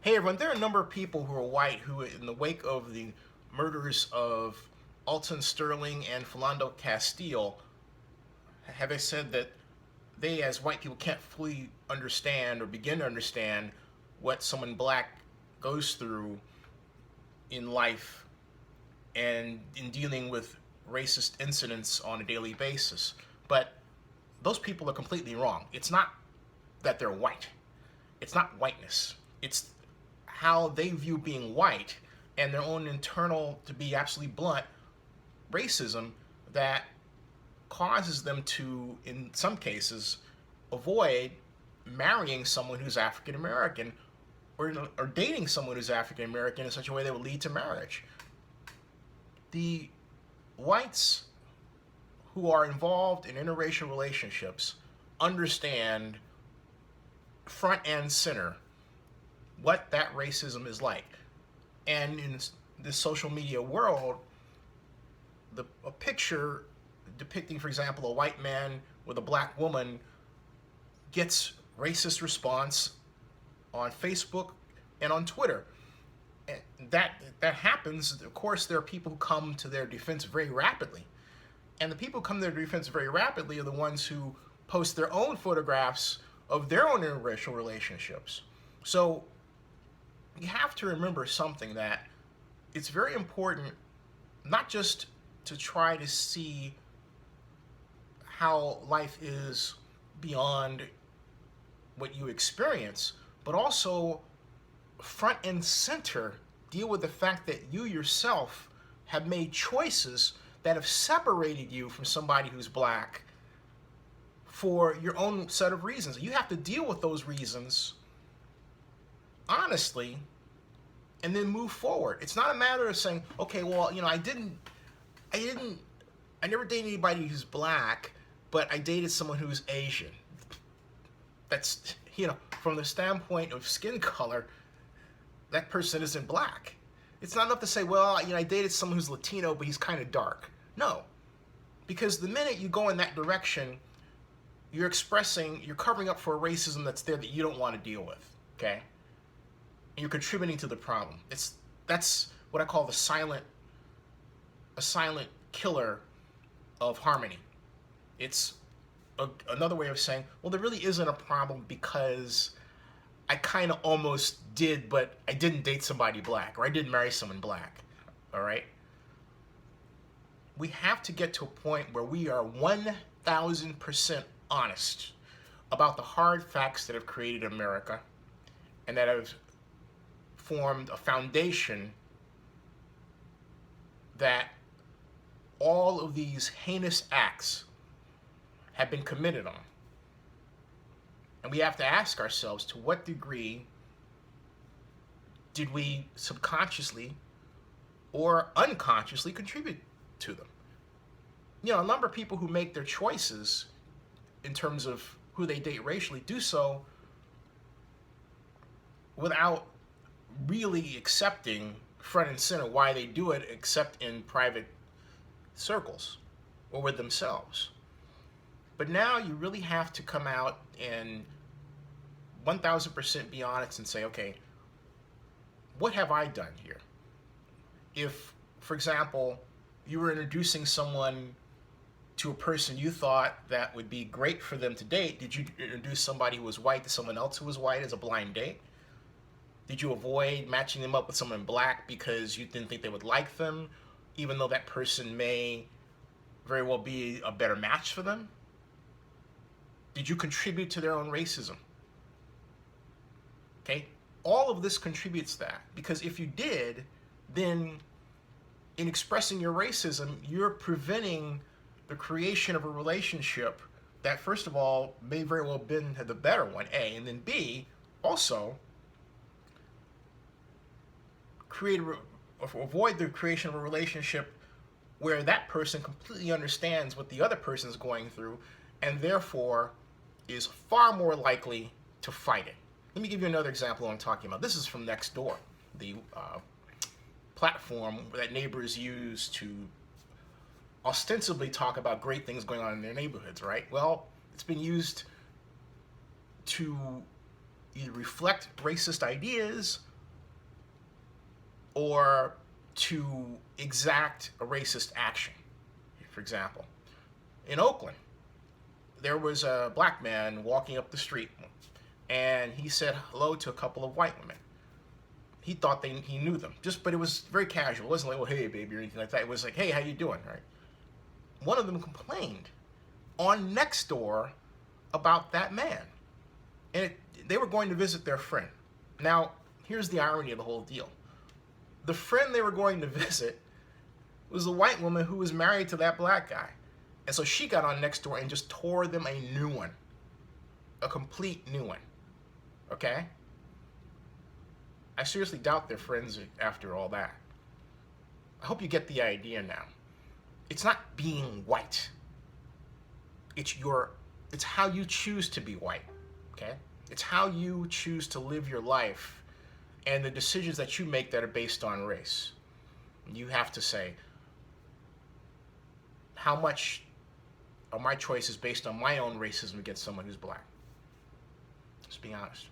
Hey everyone, there are a number of people who are white who, in the wake of the murders of Alton Sterling and Philando Castile, have said that they, as white people, can't fully understand or begin to understand what someone black goes through in life and in dealing with racist incidents on a daily basis. But those people are completely wrong. It's not that they're white. It's not whiteness. It's how they view being white and their own internal, to be absolutely blunt, racism that causes them to, in some cases, avoid marrying someone who's African American or dating someone who's African American in such a way that would lead to marriage. The whites who are involved in interracial relationships understand front and center what that racism is like. And in this social media world, a picture depicting, for example, a white man with a black woman gets racist response on Facebook and on Twitter. And that happens. Of course, there are people who come to their defense very rapidly. And the people who come to their defense very rapidly are the ones who post their own photographs of their own interracial relationships. So you have to remember something, that it's very important not just to try to see how life is beyond what you experience, but also front and center deal with the fact that you yourself have made choices that have separated you from somebody who's black for your own set of reasons. You have to deal with those reasons honestly and then move forward. It's not a matter of saying, okay, well, I never dated anybody who's black, but I dated someone who's Asian. That's, from the standpoint of skin color, that person isn't black. It's not enough to say, well, I dated someone who's Latino, but he's kind of dark. No, because the minute you go in that direction, you're covering up for a racism that's there that you don't want to deal with, okay? And you're contributing to the problem. That's what I call a silent killer of harmony. It's another way of saying, well, there really isn't a problem because I kind of almost did, but I didn't date somebody black, or I didn't marry someone black, all right? We have to get to a point where we are 1,000% honest about the hard facts that have created America and that have formed a foundation that all of these heinous acts have been committed on. And we have to ask ourselves, to what degree did we subconsciously or unconsciously contribute to them? A number of people who make their choices in terms of who they date racially do so without really accepting front and center why they do it, except in private circles or with themselves. But now you really have to come out and 1,000% be honest and say, okay, what have I done here? If, for example, you were introducing someone to a person you thought that would be great for them to date, did you introduce somebody who was white to someone else who was white as a blind date? Did you avoid matching them up with someone black because you didn't think they would like them, even though that person may very well be a better match for them? Did you contribute to their own racism? Okay? All of this contributes to that, because if you did, then in expressing your racism, you're preventing the creation of a relationship that, first of all, may very well have been the better one, A, and then B, also avoid the creation of a relationship where that person completely understands what the other person is going through and therefore is far more likely to fight it. Let me give you another example of what I'm talking about. This is from Nextdoor, the platform that neighbors use to ostensibly talk about great things going on in their neighborhoods, right? Well, it's been used to either reflect racist ideas or to exact a racist action. For example, in Oakland, there was a black man walking up the street, and he said hello to a couple of white women. He thought he knew them, but it was very casual. It wasn't like, "Oh, hey, baby," or anything like that. It was like, "Hey, how you doing?" Right? One of them complained on Nextdoor about that man, and they were going to visit their friend. Now, here's the irony of the whole deal: the friend they were going to visit was a white woman who was married to that black guy, and so she got on Nextdoor and just tore them a new one, a complete new one. Okay? I seriously doubt they're friends after all that. I hope you get the idea now. It's not being white. It's how you choose to be white. Okay? It's how you choose to live your life and the decisions that you make that are based on race. You have to say, how much of my choice is based on my own racism against someone who's black? Just be honest.